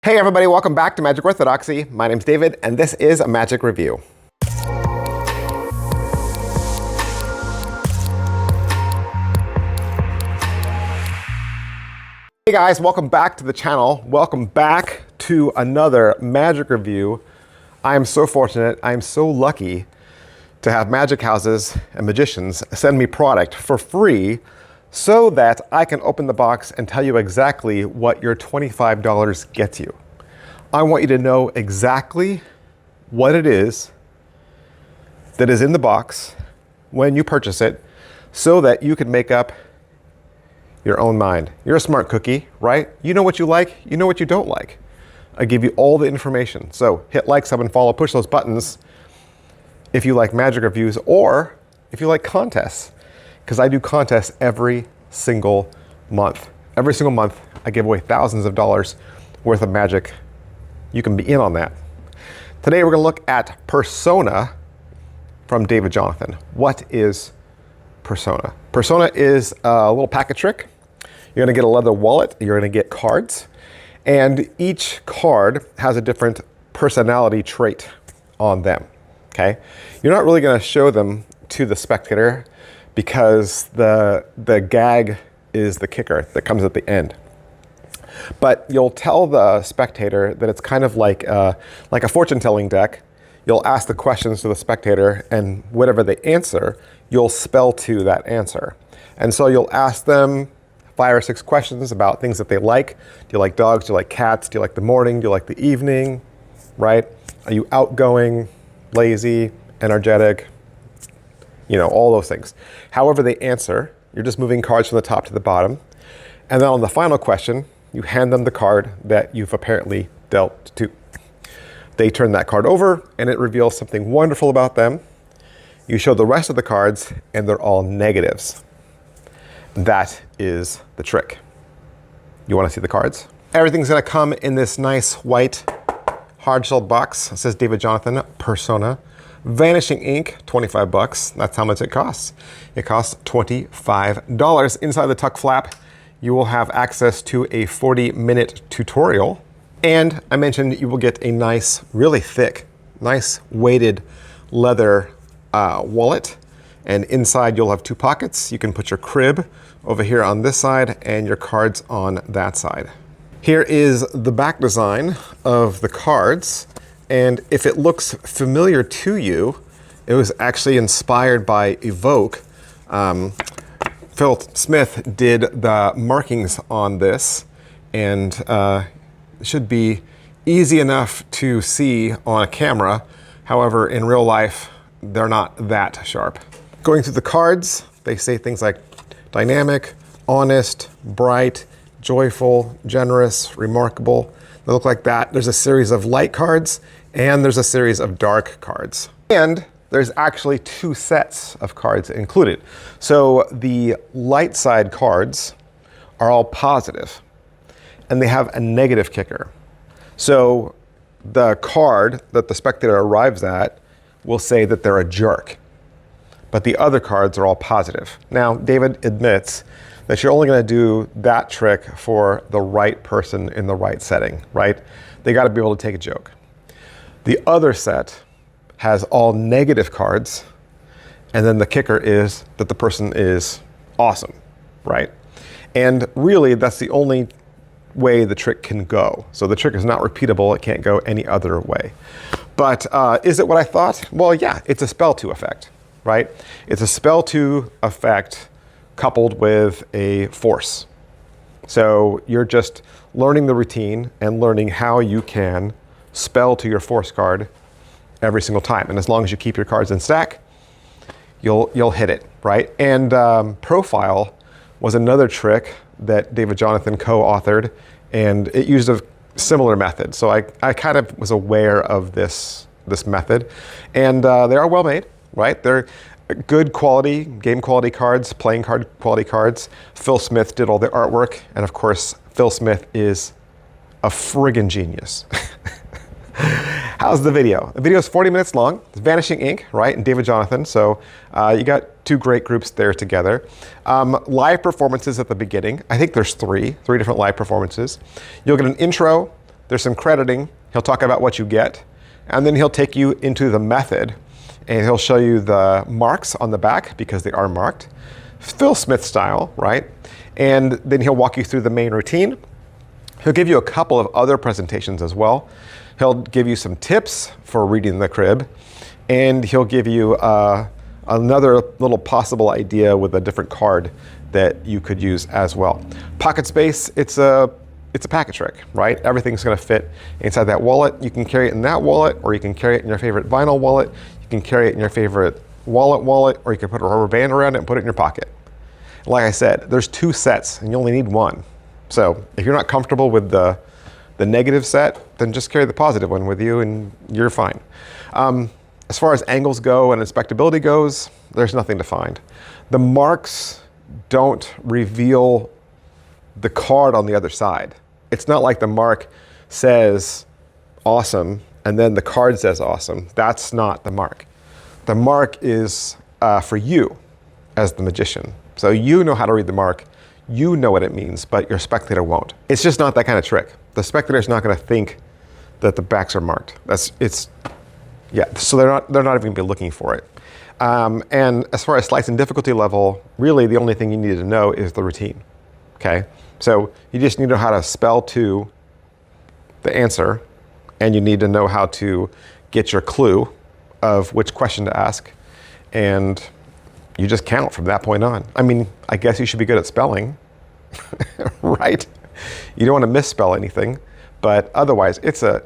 Hey everybody, welcome back to Magic Orthodoxy. My name's David, and this is a Magic Review. Hey guys, welcome back to the channel. Welcome back to another Magic Review. I am so fortunate, I am so lucky to have magic houses and magicians send me product for free so that I can open the box and tell you exactly what your $25 gets you. I want you to know exactly what it is that is in the box when you purchase it so that you can make up your own mind. You're a smart cookie, right? You know what you like, you know what you don't like. I give you all the information. So hit like, sub, and follow, push those buttons if you like magic reviews or if you like contests, because I do contests every single month. Every single month, I give away thousands of dollars worth of magic. You can be in on that. Today, we're gonna look at Persona from David Jonathan. What is Persona? Persona is a little packet trick. You're gonna get a leather wallet, you're gonna get cards, and each card has a different personality trait on them, okay? You're not really gonna show them to the spectator because the gag is the kicker that comes at the end. But you'll tell the spectator that it's kind of like a fortune-telling deck. You'll ask the questions to the spectator, and whatever they answer, you'll spell to that answer. And so you'll ask them 5 or 6 questions about things that they like. Do you like dogs? Do you like cats? Do you like the morning? Do you like the evening? Right? Are you outgoing, lazy, energetic? You know, all those things. However they answer, you're just moving cards from the top to the bottom. And then on the final question, you hand them the card that you've apparently dealt to. They turn that card over and it reveals something wonderful about them. You show the rest of the cards and they're all negatives. That is the trick. You want to see the cards? Everything's going to come in this nice white hard-shelled box. It says David Jonathan, Persona. Vanishing ink, 25 bucks. That's how much it costs. It costs $25. Inside the tuck flap, you will have access to a 40-minute tutorial. And I mentioned you will get a nice, really thick, nice weighted leather wallet. And inside you'll have 2 pockets. You can put your crib over here on this side and your cards on that side. Here is the back design of the cards. And if it looks familiar to you, it was actually inspired by Evoke. Phil Smith did the markings on this, and it should be easy enough to see on a camera. However, in real life, they're not that sharp. Going through the cards, they say things like dynamic, honest, bright, joyful, generous, remarkable. They look like that. There's a series of light cards, and there's a series of dark cards. And there's actually 2 sets of cards included. So the light side cards are all positive, and they have a negative kicker. So the card that the spectator arrives at will say that they're a jerk, but the other cards are all positive. Now, David admits that you're only gonna do that trick for the right person in the right setting, right? They gotta be able to take a joke. The other set has all negative cards, and then the kicker is that the person is awesome, right? And really, that's the only way the trick can go. So the trick is not repeatable, it can't go any other way. But is it what I thought? Well, yeah, it's a spell to effect, right? It's a spell to effect coupled with a force. So you're just learning the routine and learning how you can spell to your force card every single time. And as long as you keep your cards in stack, you'll hit it, right? And Profile was another trick that David Jonathan co-authored, and it used a similar method. So I kind of was aware of this method, and they are well made, right? They're good quality, game quality cards, playing card quality cards. Phil Smith did all the artwork, and of course, Phil Smith is a friggin' genius. How's the video? The video is 40 minutes long. It's Vanishing Ink, right, and David Jonathan. So you got 2 great groups there together. Live performances at the beginning. I think there's three different live performances. You'll get an intro, there's some crediting. He'll talk about what you get, and then he'll take you into the method, and he'll show you the marks on the back because they are marked, Phil Smith style, right? And then he'll walk you through the main routine. He'll give you a couple of other presentations as well. He'll give you some tips for reading the crib, and he'll give you another little possible idea with a different card that you could use as well. Pocket space, it's a packet trick, right? Everything's gonna fit inside that wallet. You can carry it in that wallet, or you can carry it in your favorite vinyl wallet. You can carry it in your favorite wallet, or you can put a rubber band around it and put it in your pocket. Like I said, there's 2 sets and you only need 1. So if you're not comfortable with the negative set, then just carry the positive one with you and you're fine. As far as angles go and inspectability goes, there's nothing to find. The marks don't reveal the card on the other side. It's not like the mark says awesome and then the card says awesome. That's not the mark. The mark is for you as the magician. So you know how to read the mark, you know what it means, but your spectator won't. It's just not that kind of trick. The spectator's not gonna think that the backs are marked. So they're not even gonna be looking for it. And as far as slice and difficulty level, really the only thing you need to know is the routine, okay? So you just need to know how to spell to the answer, and you need to know how to get your clue of which question to ask, and you just count from that point on. I mean, I guess you should be good at spelling, right? You don't want to misspell anything, but otherwise it's an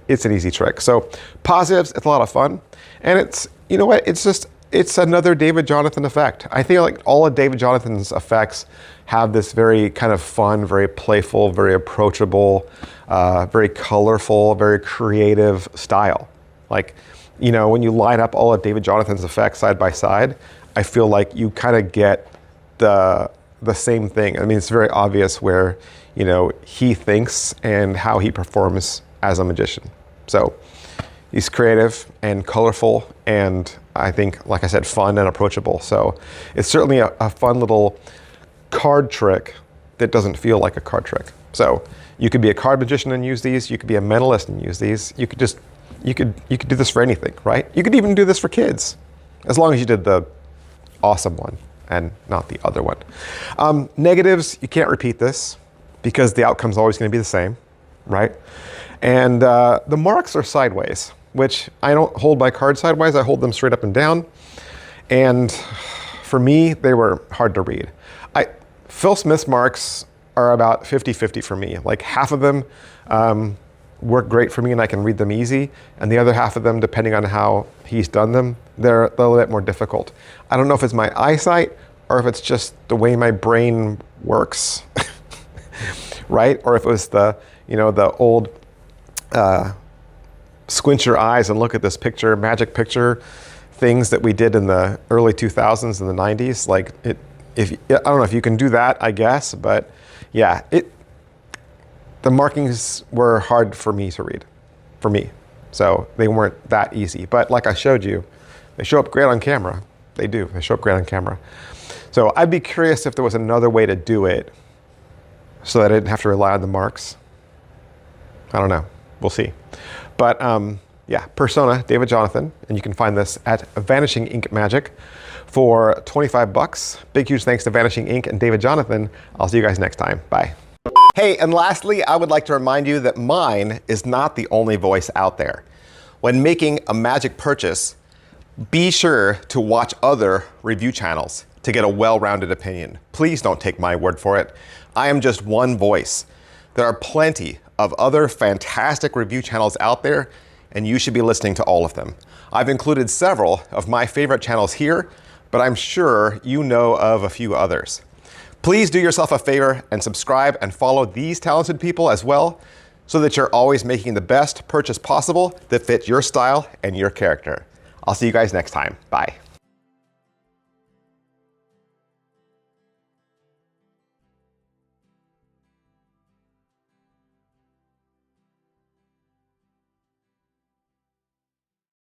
easy trick. So positives, it's a lot of fun, and it's, you know what, it's another David Jonathan effect. I feel like all of David Jonathan's effects have this very kind of fun, very playful, very approachable, very colorful, very creative style. Like, you know, when you line up all of David Jonathan's effects side by side, I feel like you kind of get the same thing. I mean, it's very obvious where, you know, he thinks and how he performs as a magician. So he's creative and colorful, and I think, like I said, fun and approachable. So it's certainly a fun little card trick that doesn't feel like a card trick. So you could be a card magician and use these. You could be a mentalist and use these. You could do this for anything, right? You could even do this for kids, as long as you did the awesome one and not the other one. Negatives, you can't repeat this because the outcome's always going to be the same, right? And the marks are sideways, which I don't hold my cards sideways. I hold them straight up and down. And for me, they were hard to read. Phil Smith's marks are about 50-50 for me. Like half of them work great for me and I can read them easy. And the other half of them, depending on how he's done them, they're a little bit more difficult. I don't know if it's my eyesight or if it's just the way my brain works, right? Or if it was the old squint your eyes and look at this picture, magic picture things that we did in the early 2000s and the 90s. Like I don't know if you can do that, I guess, but yeah, the markings were hard for me to read, for me. So they weren't that easy. But like I showed you, they show up great on camera. They do, they show up great on camera. So I'd be curious if there was another way to do it so that I didn't have to rely on the marks. I don't know, we'll see. But yeah, Persona, David Jonathan, and you can find this at Vanishing Ink Magic for 25 bucks. Big, huge thanks to Vanishing Ink and David Jonathan. I'll see you guys next time, bye. Hey, and lastly, I would like to remind you that mine is not the only voice out there. When making a magic purchase, be sure to watch other review channels to get a well-rounded opinion. Please don't take my word for it. I am just one voice. There are plenty of other fantastic review channels out there, and you should be listening to all of them. I've included several of my favorite channels here, but I'm sure you know of a few others. Please do yourself a favor and subscribe and follow these talented people as well, so that you're always making the best purchase possible that fits your style and your character. I'll see you guys next time. Bye.